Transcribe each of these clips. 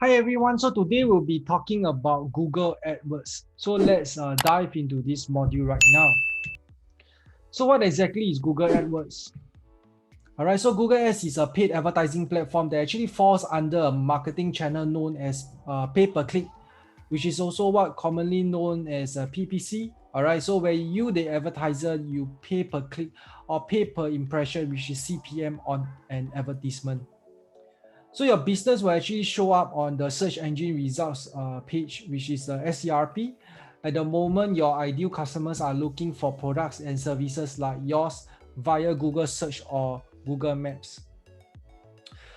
Hi everyone, so today we'll be talking about Google AdWords. So let's dive into this module right now. So what exactly is Google AdWords? All right, so Google Ads is a paid advertising platform that actually falls under a marketing channel known as pay-per-click, which is also what commonly known as PPC. All right, so where you, the advertiser, you pay per click or pay per impression, which is CPM on an advertisement. So your business will actually show up on the search engine results page, which is the SERP. At the moment, your ideal customers are looking for products and services like yours via Google search or Google Maps.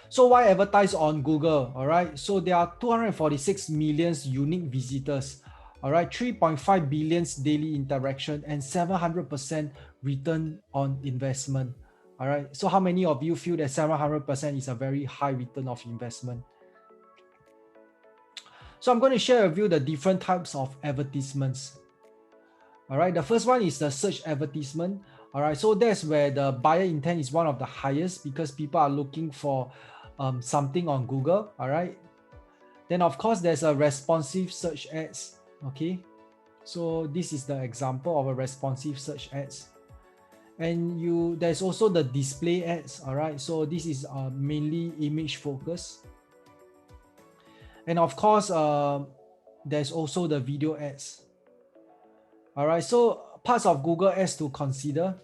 So why advertise on Google? All right. So there are 246 million unique visitors. All right. 3.5 billion daily interaction and 700% return on investment. All right. So how many of you feel that 700% is a very high return of investment? So I'm going to share with you the different types of advertisements. All right. The first one is the search advertisement. All right. So that's where the buyer intent is one of the highest because people are looking for something on Google. All right. Then of course there's a responsive search ads. Okay. So this is the example of a responsive search ads. And there's also the display ads. All right. So this is mainly image focus. And of course, there's also the video ads. All right. So parts of Google Ads to consider.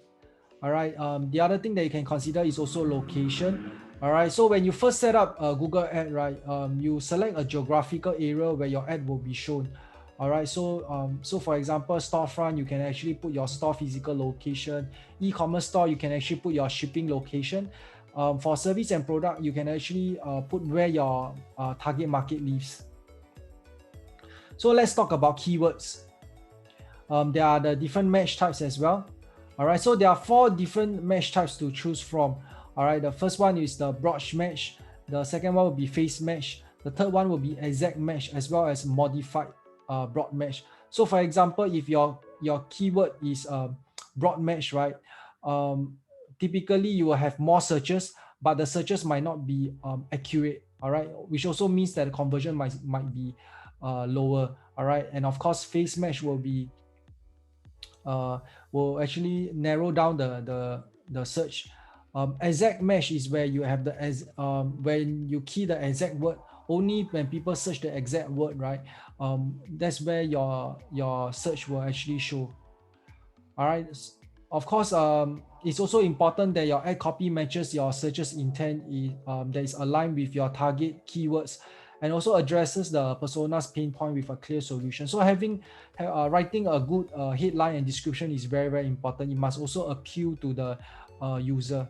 All right. The other thing that you can consider is also location. All right. So when you first set up a Google ad, right, you select a geographical area where your ad will be shown. All right. So for example, storefront, you can actually put your store physical location. E-commerce store, you can actually put your shipping location. For service and product, you can actually put where your target market lives. So let's talk about keywords. There are the different match types as well. All right, so there are 4 different match types to choose from. All right, the first one is the broad match. The second one will be face match. The third one will be exact match as well as modified broad match. So for example, if your keyword is broad match, right? Typically you will have more searches, but the searches might not be accurate. All right, which also means that the conversion might be lower. All right, and of course, face match will actually narrow down the search. Exact match is where you have when you key the exact word. Only when people search the exact word, right? That's where your search will actually show. All right. Of course, it's also important that your ad copy matches your searcher's intent that is aligned with your target keywords and also addresses the persona's pain point with a clear solution. So writing a good headline and description is very, very important. It must also appeal to the user.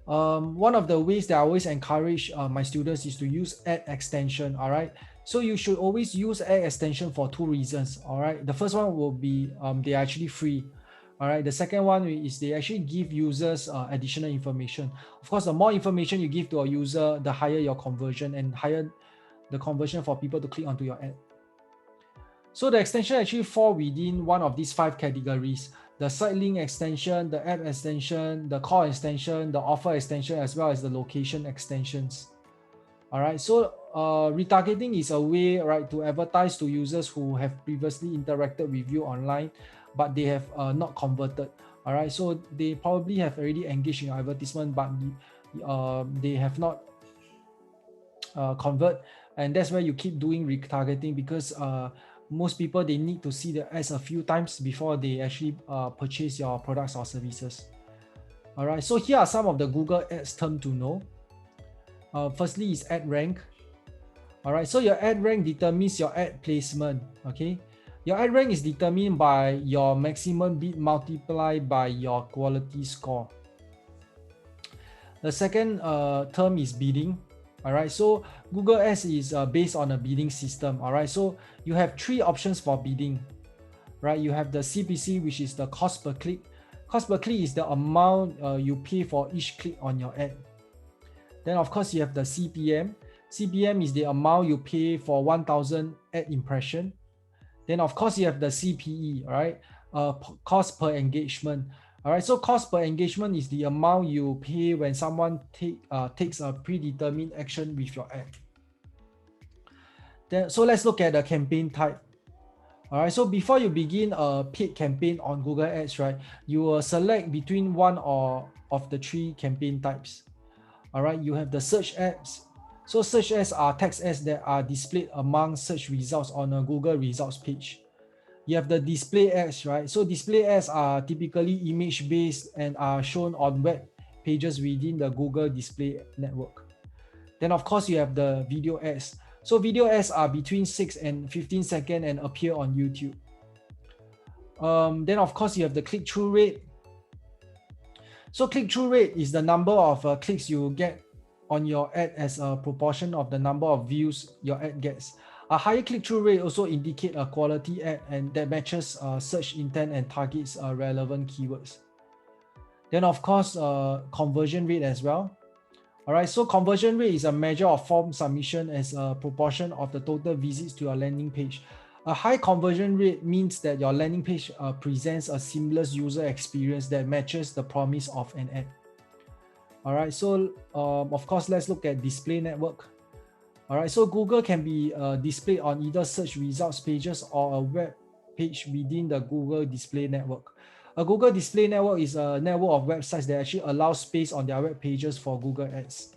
One of the ways that I always encourage my students is to use ad extension. All right. So you should always use ad extension for 2 reasons. All right. The first one will be they are actually free. All right. The second one is they actually give users additional information. Of course, the more information you give to a user, the higher your conversion and higher the conversion for people to click onto your ad. So the extension actually fall within one of these 5 categories: the site link extension, the app extension, the call extension, the offer extension, as well as the location extensions. All right, so retargeting is a way, right, to advertise to users who have previously interacted with you online, but they have not converted. All right, so they probably have already engaged in your advertisement, but they have not convert, and that's where you keep doing retargeting because most people, they need to see the ads a few times before they actually purchase your products or services. All right, so here are some of the Google Ads term to know. Firstly is ad rank. All right, so your ad rank determines your ad placement. Okay, your ad rank is determined by your maximum bid multiplied by your quality score. The second term is bidding. All right, so Google Ads is based on a bidding system. All right, so you have 3 options for bidding, right? You have the CPC, which is the cost per click. Cost per click is the amount you pay for each click on your ad. Then of course you have the CPM. CPM is the amount you pay for 1,000 ad impression. Then of course you have the CPE, all right? Cost per engagement. All right, so cost per engagement is the amount you pay when someone takes a predetermined action with your ad. So let's look at the campaign type. All right, so before you begin a paid campaign on Google Ads, right, you will select between one or of the three campaign types. All right, you have the search ads. So search ads are text ads that are displayed among search results on a Google results page. You have the display ads, right? So display ads are typically image-based and are shown on web pages within the Google display network. Then of course you have the video ads. So video ads are between 6 and 15 seconds and appear on YouTube. Then of course you have the click-through rate. So click-through rate is the number of clicks you get on your ad as a proportion of the number of views your ad gets. A higher click-through rate also indicate a quality ad and that matches search intent and targets relevant keywords. Then of course, conversion rate as well. All right, so conversion rate is a measure of form submission as a proportion of the total visits to your landing page. A high conversion rate means that your landing page presents a seamless user experience that matches the promise of an ad. All right, so of course, let's look at display network. All right, so Google can be displayed on either search results pages or a web page within the Google Display Network. A Google Display Network is a network of websites that actually allow space on their web pages for Google Ads.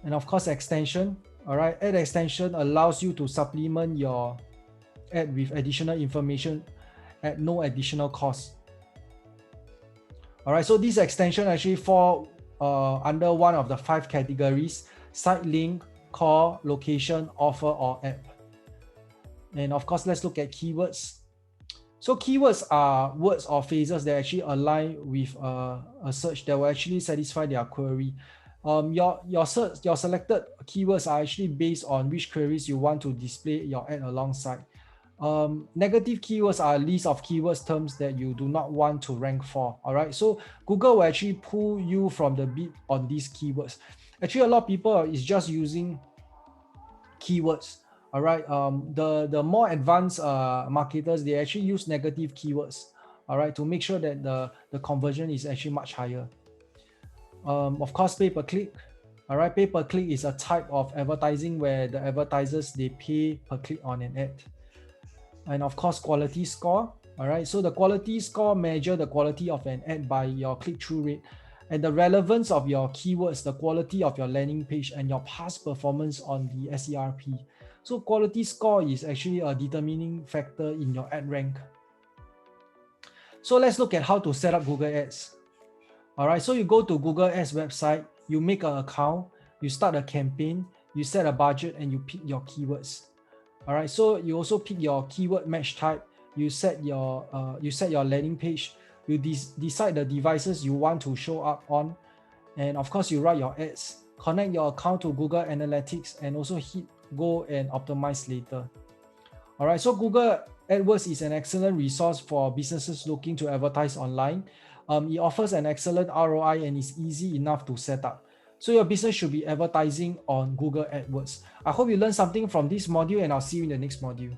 And of course, extension. All right, ad extension allows you to supplement your ad with additional information at no additional cost. All right, so this extension actually fall under one of the 5 categories: site link, call, location, offer, or app. And of course, let's look at keywords. So keywords are words or phrases that actually align with a search that will actually satisfy their query. Your selected keywords are actually based on which queries you want to display your ad alongside. Negative keywords are a list of keywords terms that you do not want to rank for. All right, so Google will actually pull you from the bid on these keywords. Actually, a lot of people is just using keywords. All right, the more advanced marketers, they actually use negative keywords, all right, to make sure that the conversion is actually much higher. Of course, pay-per-click. All right, pay-per-click is a type of advertising where the advertisers, they pay per click on an ad. And of course, quality score. All right, so the quality score measure the quality of an ad by your click-through rate and the relevance of your keywords, the quality of your landing page, and your past performance on the SERP. So quality score is actually a determining factor in your ad rank. So let's look at how to set up Google Ads. All right, so you go to Google Ads website, you make an account, you start a campaign, you set a budget, and you pick your keywords. All right, so you also pick your keyword match type, you set your landing page, you decide the devices you want to show up on, and of course you write your ads, connect your account to Google Analytics, and also hit go and optimize later. All right, so Google AdWords is an excellent resource for businesses looking to advertise online. It offers an excellent ROI and is easy enough to set up. So your business should be advertising on Google AdWords. I hope you learned something from this module, and I'll see you in the next module.